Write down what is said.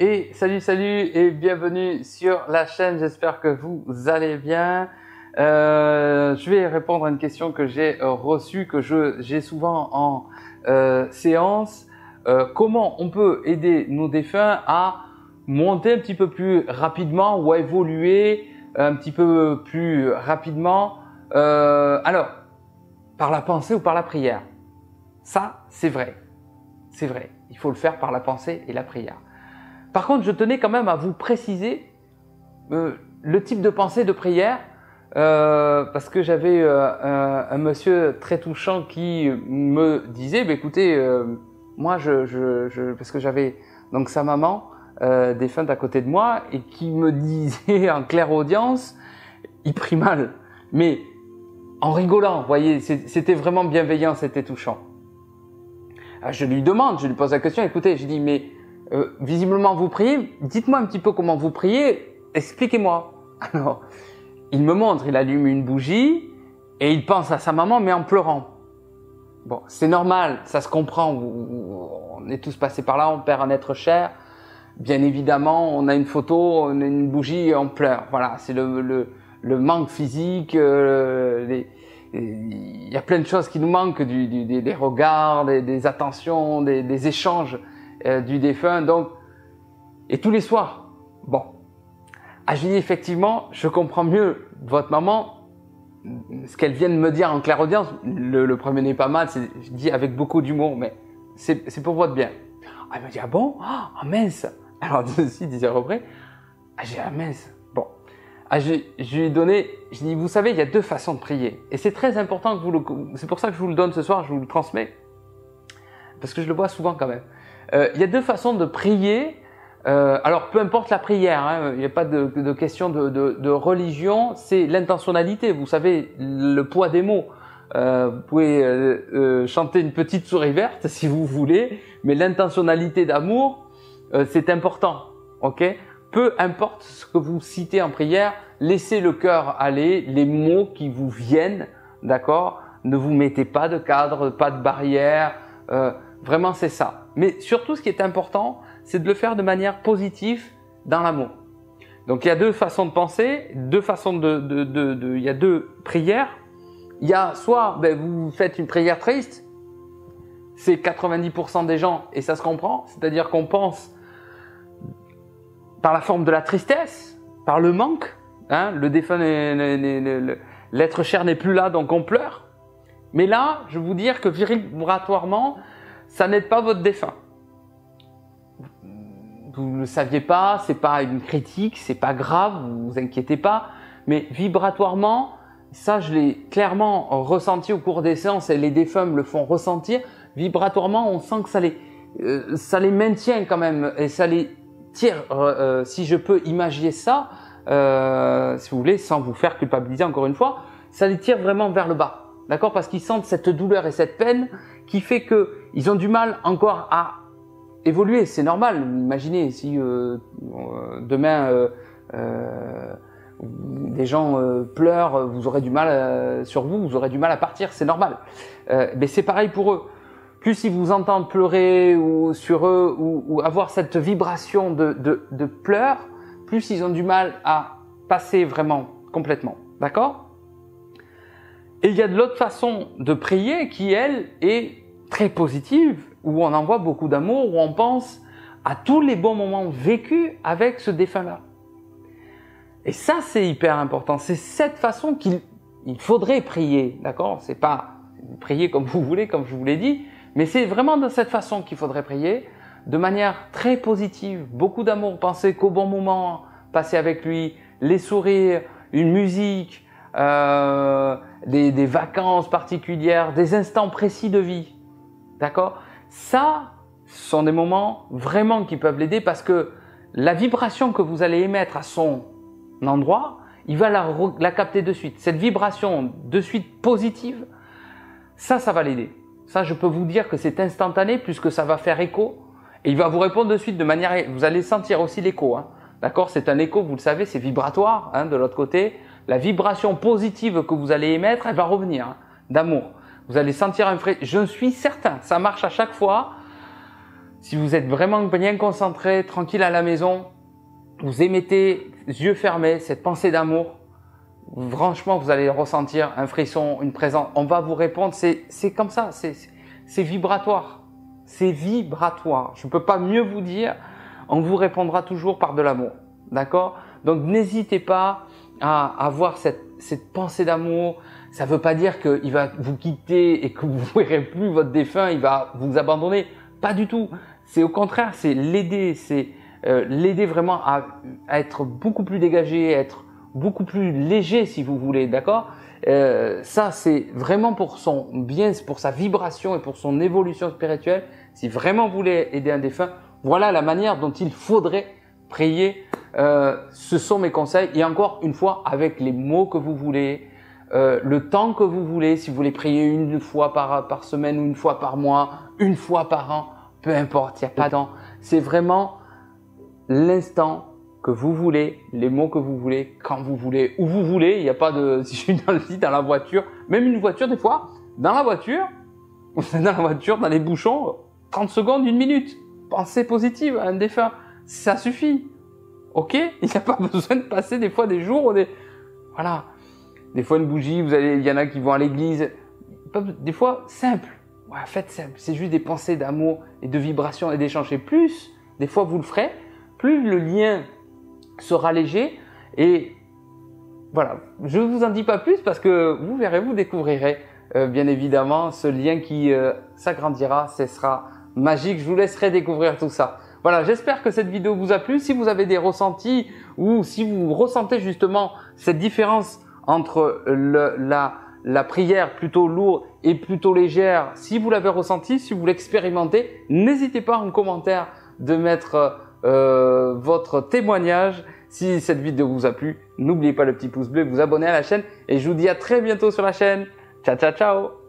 Et salut et bienvenue sur la chaîne, j'espère que vous allez bien. Je vais répondre à une question que j'ai reçue, que j'ai souvent en séance. Comment on peut aider nos défunts à monter un petit peu plus rapidement ou à évoluer un petit peu plus rapidement alors, par la pensée ou par la prière? Ça, c'est vrai. C'est vrai. Il faut le faire par la pensée et la prière. Par contre, je tenais quand même à vous préciser le type de pensée de prière parce que j'avais un monsieur très touchant qui me disait écoutez, moi parce que j'avais donc sa maman défunte à côté de moi et qui me disait en claire audience, il prie mal, mais en rigolant, vous voyez, c'était vraiment bienveillant, c'était touchant. Alors, je lui pose la question, écoutez, je dis mais visiblement vous priez, dites-moi un petit peu comment vous priez, expliquez-moi. Alors, il me montre, il allume une bougie et il pense à sa maman mais en pleurant. Bon, c'est normal, ça se comprend, on est tous passés par là, on perd un être cher. Bien évidemment, on a une photo, on a une bougie et on pleure. Voilà, c'est le manque physique, il y a plein de choses qui nous manquent, des regards, des attentions, des échanges du défunt, donc, et tous les soirs. Bon, je dis effectivement, je comprends mieux votre maman, ce qu'elle vient de me dire en clairaudience. Le premier n'est pas mal, je dis avec beaucoup d'humour, mais c'est pour votre bien. Elle me dit, ah bon? Ah mince! Alors, aussi, 10 heures après, j'ai dit, ah mince! Bon. Je lui ai donné, je dis, vous savez, il y a deux façons de prier. Et c'est très important que c'est pour ça que je vous le donne ce soir, je vous le transmets. Parce que je le vois souvent quand même. Il y a deux façons de prier. Alors, peu importe la prière, hein, il n'y a pas de question de religion, c'est l'intentionnalité. Vous savez, le poids des mots. Vous pouvez chanter une petite souris verte si vous voulez, mais l'intentionnalité d'amour, c'est important. Ok? Peu importe ce que vous citez en prière, laissez le cœur aller, les mots qui vous viennent, d'accord? Ne vous mettez pas de cadre, pas de barrière, vraiment c'est ça. Mais surtout ce qui est important, c'est de le faire de manière positive dans l'amour. Donc il y a deux façons de penser, il y a deux prières. Il y a soit vous faites une prière triste, c'est 90% des gens et ça se comprend, c'est-à-dire qu'on pense par la forme de la tristesse, par le manque, hein, le défunt, l'être cher n'est plus là, donc on pleure. Mais là, je vais vous dire que vibratoirement, ça n'aide pas votre défunt. Vous ne le saviez pas, c'est pas une critique, c'est pas grave, vous vous inquiétez pas. Mais vibratoirement, ça je l'ai clairement ressenti au cours des séances et les défunts me le font ressentir. Vibratoirement, on sent que ça les maintient quand même et ça les tire, si je peux imaginer ça, si vous voulez, sans vous faire culpabiliser encore une fois, ça les tire vraiment vers le bas, d'accord? Parce qu'ils sentent cette douleur et cette peine qui fait qu'ils ont du mal encore à évoluer. C'est normal, imaginez si demain des gens pleurent, vous aurez du mal sur vous aurez du mal à partir, c'est normal. Mais c'est pareil pour eux. Plus ils vous entendent pleurer ou sur eux ou avoir cette vibration de pleurs, plus ils ont du mal à passer vraiment complètement. D'accord? Et il y a de l'autre façon de prier qui, elle, est très positive, où on envoie beaucoup d'amour, où on pense à tous les bons moments vécus avec ce défunt-là. Et ça, c'est hyper important. C'est cette façon qu'il faudrait prier. D'accord? C'est pas prier comme vous voulez, comme je vous l'ai dit, mais c'est vraiment de cette façon qu'il faudrait prier, de manière très positive, beaucoup d'amour, penser qu'au bon moment, passer avec lui, les sourires, une musique, des vacances particulières, des instants précis de vie. D'accord? Ça, ce sont des moments vraiment qui peuvent l'aider parce que la vibration que vous allez émettre à son endroit, il va la capter de suite. Cette vibration de suite positive, ça va l'aider. Ça, je peux vous dire que c'est instantané puisque ça va faire écho et il va vous répondre de suite de manière… Vous allez sentir aussi l'écho. Hein. D'accord? C'est un écho, vous le savez, c'est vibratoire hein, de l'autre côté. La vibration positive que vous allez émettre, elle va revenir hein, d'amour. Vous allez sentir un frais. Je suis certain, ça marche à chaque fois. Si vous êtes vraiment bien concentré, tranquille à la maison, vous émettez, yeux fermés, cette pensée d'amour, franchement, vous allez ressentir un frisson, une présence. On va vous répondre, c'est comme ça, c'est vibratoire. C'est vibratoire. Je ne peux pas mieux vous dire, on vous répondra toujours par de l'amour. D'accord? Donc, n'hésitez pas à avoir cette pensée d'amour. Ça ne veut pas dire qu'il va vous quitter et que vous ne verrez plus votre défunt, il va vous abandonner. Pas du tout. C'est au contraire, c'est l'aider, l'aider vraiment à être beaucoup plus dégagé, à être beaucoup plus léger si vous voulez, d'accord? Ça, c'est vraiment pour son bien, pour sa vibration et pour son évolution spirituelle. Si vraiment vous voulez aider un défunt, voilà la manière dont il faudrait prier. Ce sont mes conseils. Et encore une fois, avec les mots que vous voulez, le temps que vous voulez. Si vous voulez prier une fois par semaine ou une fois par mois, une fois par an, peu importe, il n'y a pas de temps. C'est vraiment l'instant que vous voulez, les mots que vous voulez, quand vous voulez, où vous voulez. Il n'y a pas de, si je suis dans le lit, dans la voiture, même une voiture des fois, dans la voiture, dans les bouchons, 30 secondes, 1 minute. Pensée positive à un défunt, ça suffit. Ok? Il n'y a pas besoin de passer des fois des jours, voilà. Des fois une bougie, il y en a qui vont à l'église. Des fois, simple. Ouais, faites simple. C'est juste des pensées d'amour et de vibration et d'échange. Et plus, des fois vous le ferez, plus le lien sera léger. Et voilà, je ne vous en dis pas plus parce que vous verrez, vous découvrirez bien évidemment ce lien qui s'agrandira. Ce sera magique. Je vous laisserai découvrir tout ça. Voilà, j'espère que cette vidéo vous a plu. Si vous avez des ressentis ou si vous ressentez justement cette différence entre la prière plutôt lourde et plutôt légère, si vous l'avez ressenti, si vous l'expérimentez, n'hésitez pas en commentaire de mettre votre témoignage. Si cette vidéo vous a plu, n'oubliez pas le petit pouce bleu, vous abonner à la chaîne et je vous dis à très bientôt sur la chaîne. Ciao, ciao, ciao!